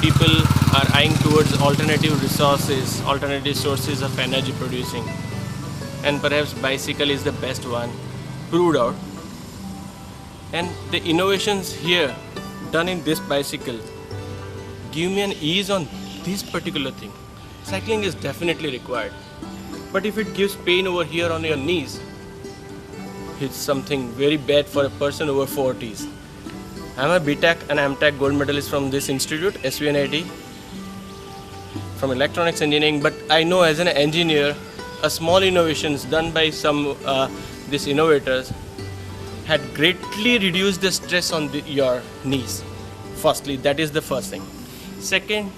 People are eyeing towards alternative sources of energy producing, and perhaps bicycle is the best one, proved out. And the innovations here done in this bicycle give me an ease on this particular thing. Cycling is definitely required, but if it gives pain over here on your knees, it's something very bad for a person over 40s. I'm a BTech and MTech gold medalist from this institute, SVNIT, from electronics engineering. But I know as an engineer, a small innovations done by some these innovators had greatly reduced the stress on your knees. Firstly, that is the first thing. Second,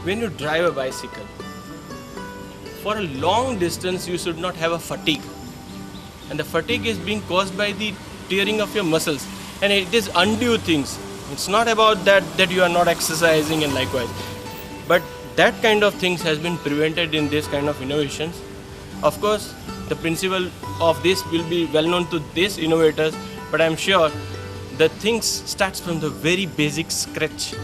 when you drive a bicycle, for a long distance you should not have a fatigue. And the fatigue is being caused by the tearing of your muscles. And it is undue things. It's not about that you are not exercising and likewise. But that kind of things has been prevented in this kind of innovations. Of course, the principle of this will be well known to these innovators, but I'm sure the things starts from the very basic scratch.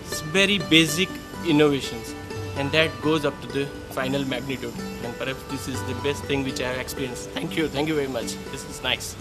It's very basic innovations, and that goes up to the final magnitude. And perhaps this is the best thing which I have experienced. Thank you very much. This is nice.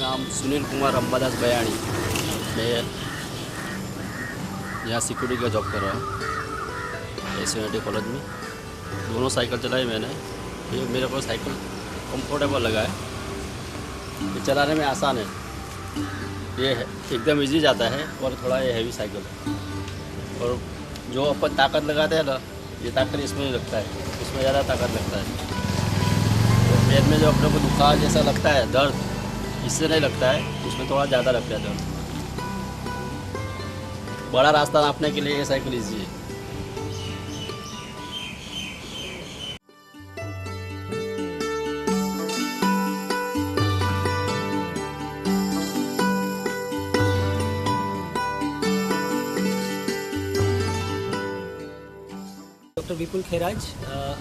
नाम सुनील कुमार अंबादास बयानी। मैं यहाँ security का job कर रहा हूँ SVNIT college में। दोनों साइकिल चलाई मैंने। ये मेरे को साइकिल कंफर्टेबल लगा है, ये चलाने में आसान है, ये एकदम इजी जाता है और थोड़ा ये हैवी साइकिल है। और जो अपन ताकत लगाते हैं ना, ये ताकत इसमें नहीं लगता है, इसमें ज़्यादा ताकत लगता है। तो पैर में जो अपने को दुखाव जैसा लगता है, दर्द, इससे नहीं लगता है, उसमें थोड़ा ज़्यादा लगता है दर्द। बड़ा रास्ता नापने के लिए ये साइकिल ईजी है। Dr. Vipul Khairaj.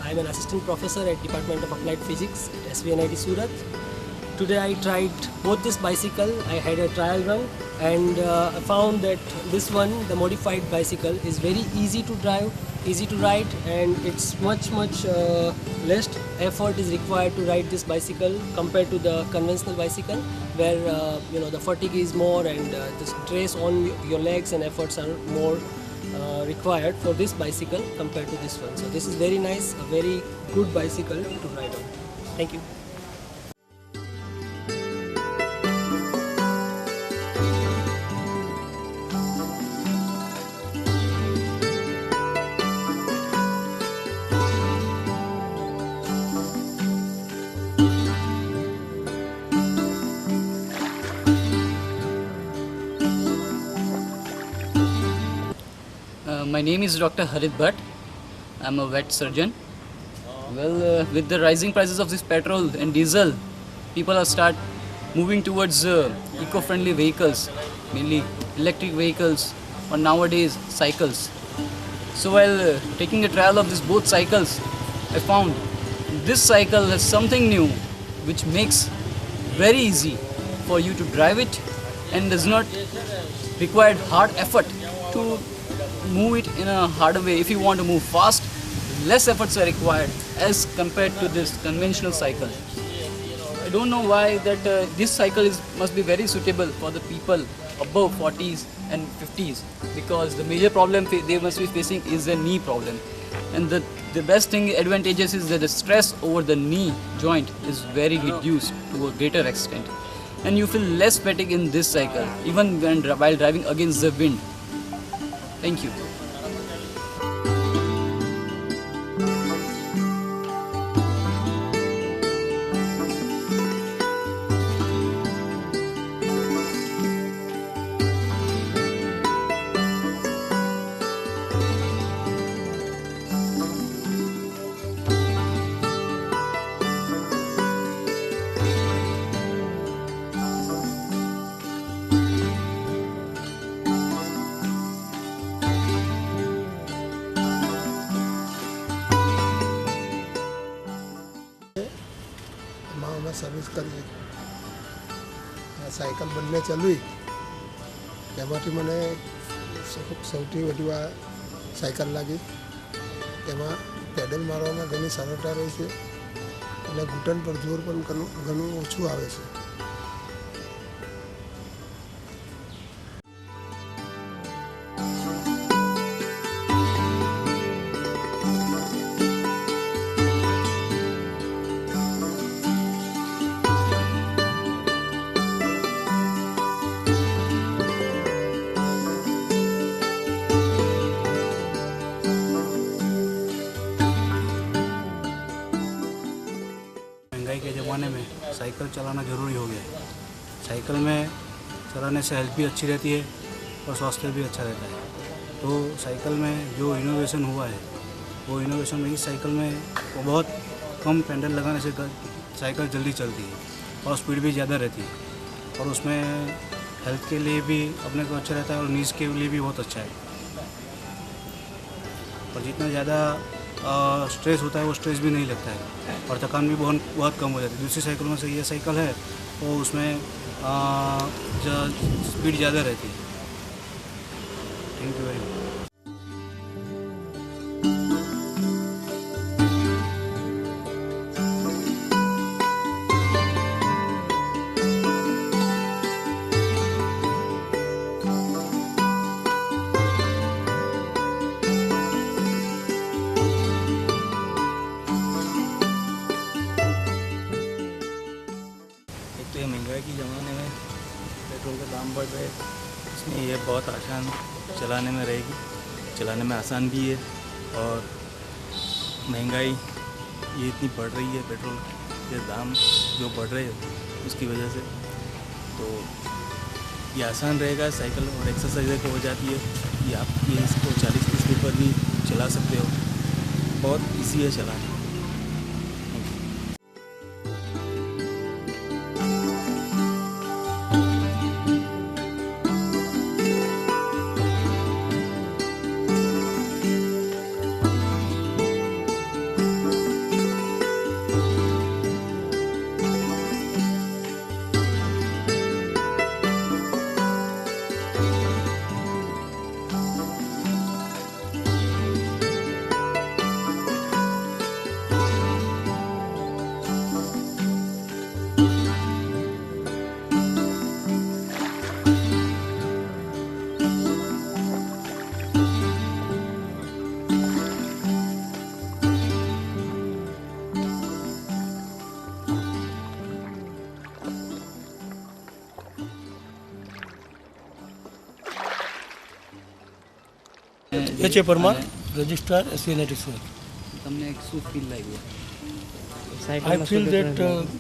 I am an assistant professor at Department of Applied Physics at SVNIT Surat. Today I tried both this bicycle. I had a trial run and I found that this one, the modified bicycle, is very easy to drive, easy to ride, and it's much less effort is required to ride this bicycle compared to the conventional bicycle, where the fatigue is more and the stress on your legs and efforts are more required for this bicycle compared to this one. So this is very nice, a very good bicycle to ride on. Thank you. My name is Dr. Harit Bhatt. I'm a vet surgeon. Well, with the rising prices of this petrol and diesel, people are start moving towards eco-friendly vehicles, mainly electric vehicles or nowadays cycles. So while taking a trial of these both cycles, I found this cycle has something new which makes very easy for you to drive it and does not require hard effort to move it in a harder way. If you want to move fast, less efforts are required as compared to this conventional cycle. I don't know why that this cycle must be very suitable for the people above 40s and 50s, because the major problem they must be facing is a knee problem. And the best thing advantageous is that the stress over the knee joint is very reduced to a greater extent. And you feel less fatigue in this cycle, even while driving against the wind. Thank you. અમે service કરીએ cycle બંને ચલવી તેમાંથી મને સૌથી વધુ આ cycle લાગી. તેમાં પેડલ મારવામાં ઘણી સરળતા રહે છે અને ઘૂંટણ પર જોર પણ ઘણું ઓછું આવે છે. महंगाई के ज़माने में साइकिल चलाना ज़रूरी हो गया है. साइकिल में चलाने से हेल्थ भी अच्छी रहती है और स्वास्थ्य भी अच्छा रहता है. तो साइकिल में जो इनोवेशन हुआ है वो इनोवेशन में इस साइकिल में वो बहुत कम पेडल लगाने से साइकिल जल्दी चलती है और स्पीड भी ज़्यादा रहती है और उसमें हेल्थ के लिए भी अपने को अच्छा रहता है और नीज के लिए भी बहुत अच्छा है. और जितना ज़्यादा स्ट्रेस होता है वो स्ट्रेस भी नहीं लगता है और थकान भी बहुत कम हो जाती है. दूसरी साइकिलों में से ये साइकिल है तो उसमें स्पीड ज़्यादा रहती है. Thank you very much. तो ये महंगाई के ज़माने में पेट्रोल का दाम बढ़ रहा है, इसमें ये बहुत आसान चलाने में रहेगी, चलाने में आसान भी है. और महंगाई ये इतनी बढ़ रही है, पेट्रोल के दाम जो बढ़ रहे हैं उसकी वजह से, तो ये आसान रहेगा. साइकिल और एक्सरसाइज को हो जाती है कि आप ये इसको 40-30 पर भी चला सकते हो, बहुत ईजी है चलाना. H.A. Parmar, Registrar, SVNIT Surat. તમને શું ફીલ લાગ્યું? I feel that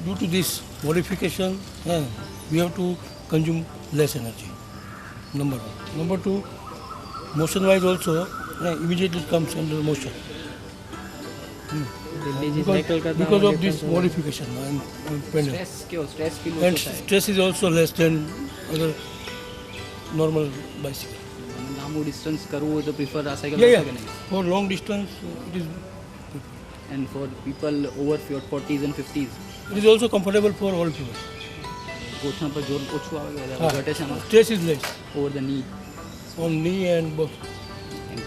due to this modification, we have to consume less energy. Number one. Number two, motion-wise also, immediately comes under motion. Because of this modification and pendant. Stress કેવો? Stress feel And ઓછો થાય. stress is also less than other normal bicycle. લાંબુ distance કરવું હોય તો prefer આ cycle Yeah, કરશો yeah. કે નહીં? For long distance, it is And for people over 40s and 50s, it is also comfortable for all people. ઘૂંટણ પર જોર ઓછું આવે કે વધારે હા. ઘટે છે આમાં Stress is less over the ની. on knee and both. Thank you.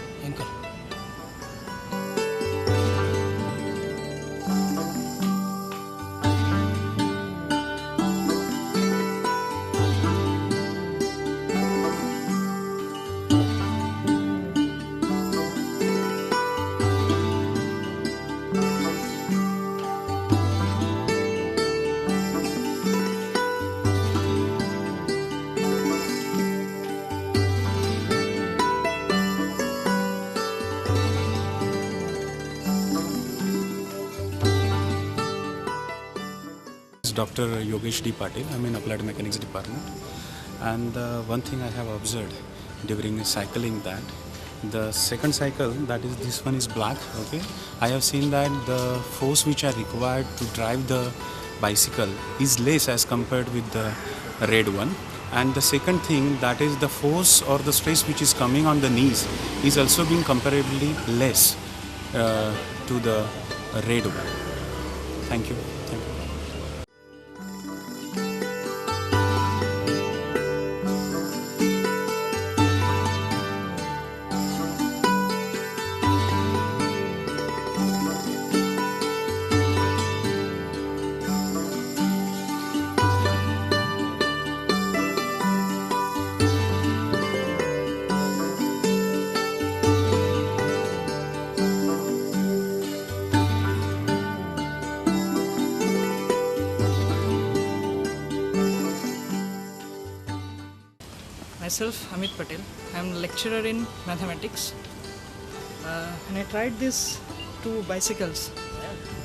is Dr. Yogesh D. Patil. I'm in Applied Mechanics department. And one thing I have observed during cycling that the second cycle, that is this one is black, okay. I have seen that the force which are required to drive the bicycle is less as compared with the red one. And the second thing, that is the force or the stress which is coming on the knees is also being comparably less to the red one. Thank you. Thank you. Myself, Amit Patel. I am a lecturer in mathematics. And I tried these two bicycles.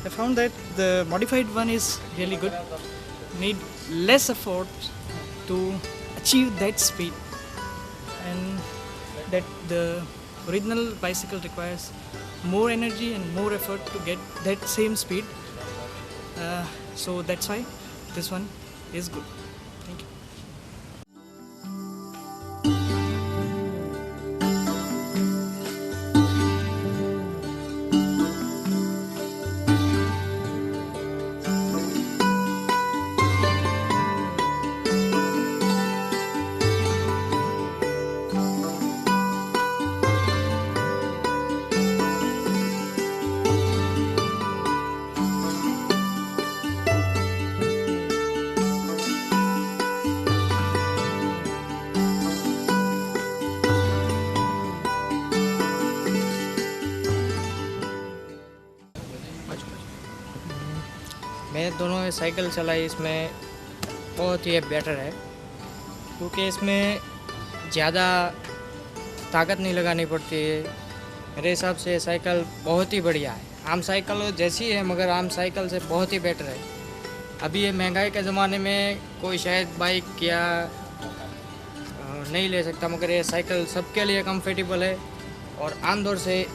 I found that the modified one is really good. Need less effort to achieve that speed, and that the original bicycle requires more energy and more effort to get that same speed. So that's why this one is good. Thank you. मैंने दोनों cycle चलाई, इसमें बहुत ही better है क्योंकि इसमें ज़्यादा ताकत नहीं लगानी पड़ती है। मेरे हिसाब से साइकिल बहुत ही बढ़िया है। आम साइकिल जैसी है मगर आम साइकिल से बहुत ही बेटर है। अभी ये महंगाई के ज़माने में कोई शायद बाइक या नहीं ले सकता, मगर ये साइकिल सबके लिए कंफर्टेबल है और आमतौर से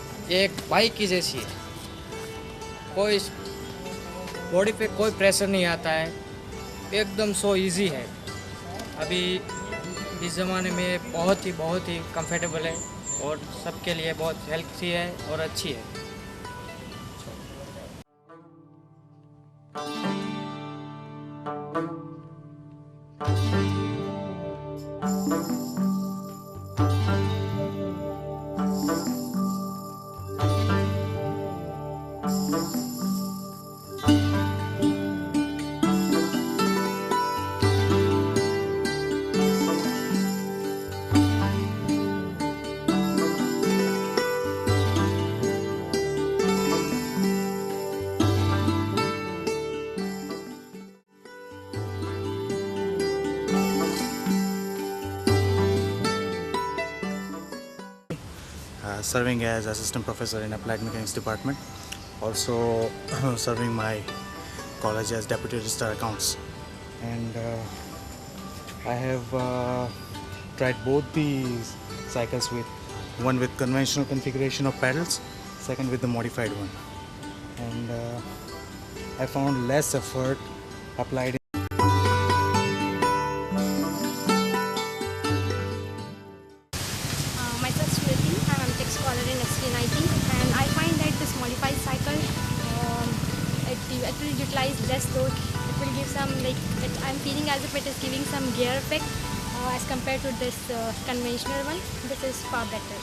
एक बाइक की जैसी है। कोई बॉडी पे कोई प्रेशर नहीं आता है, एकदम सो इजी है। अभी इस ज़माने में बहुत ही कंफर्टेबल है और सबके लिए बहुत हेल्थी है और अच्छी है। Serving as assistant professor in applied mechanics department, also serving my college as deputy registrar accounts, and I have tried both the cycles, with one with conventional configuration of pedals, second with the modified one, and I found less effort applied Myself Smriti, I am a tech scholar in SVNIT, and I find that this modified cycle, it will utilize less load. It will give some, I'm feeling as if it is giving some gear effect as compared to this conventional one. This is far better.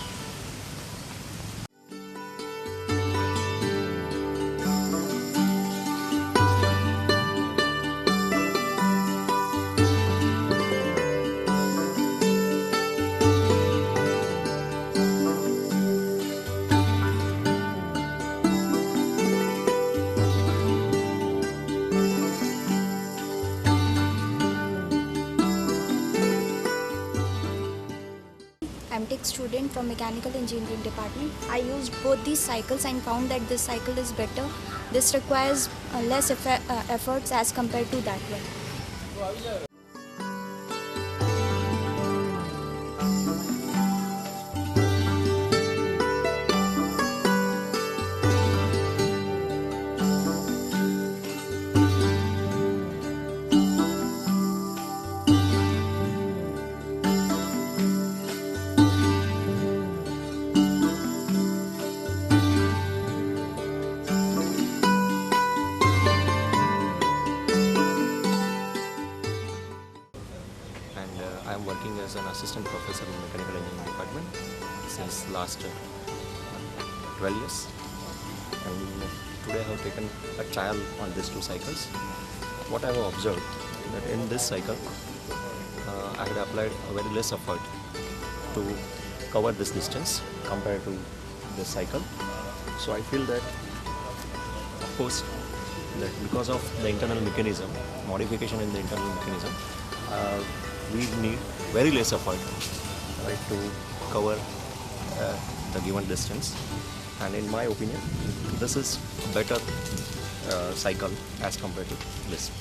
student from Mechanical Engineering Department. I used both these cycles and found that this cycle is better. This requires less efforts as compared to that one. I am working as an assistant professor in mechanical engineering department since last 12 years. And today I have taken a trial on these two cycles. What I have observed that in this cycle, I had applied a very less effort to cover this distance compared to this cycle. So I feel that, of course, that because of the internal mechanism, modification in the internal mechanism, we need very less effort, right, to cover the given distance. And in my opinion, this is a better cycle as compared to this.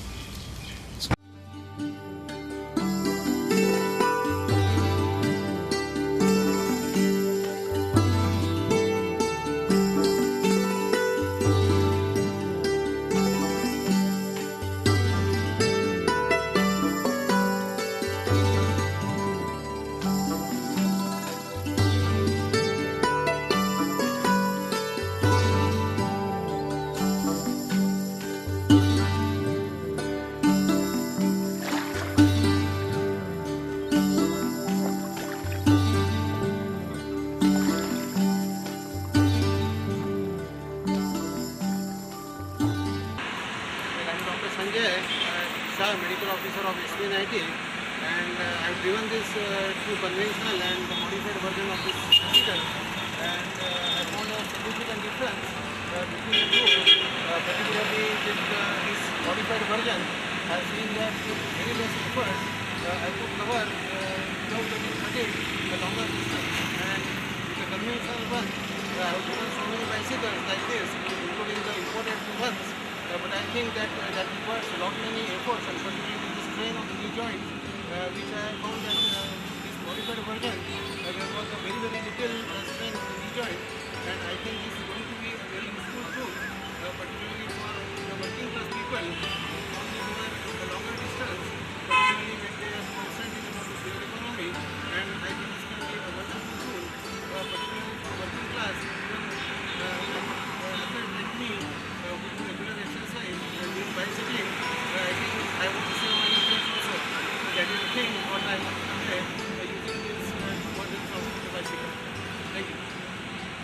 Medical officer of SVNIT, and I've driven this through conventional and the modified version of this vehicle, and I found a significant difference between the two, particularly with this modified version. I've seen that with very less effort I could cover without getting fatigued the longer distance, and with the conventional one I've driven so many bicycles like this, including the imported ones. But I think that requires a lot many efforts, and particularly the strain on the knee joint, which I found that this modified version there was a very little strain on the knee joint, and I think this is going to be a very useful tool, particularly for the working class people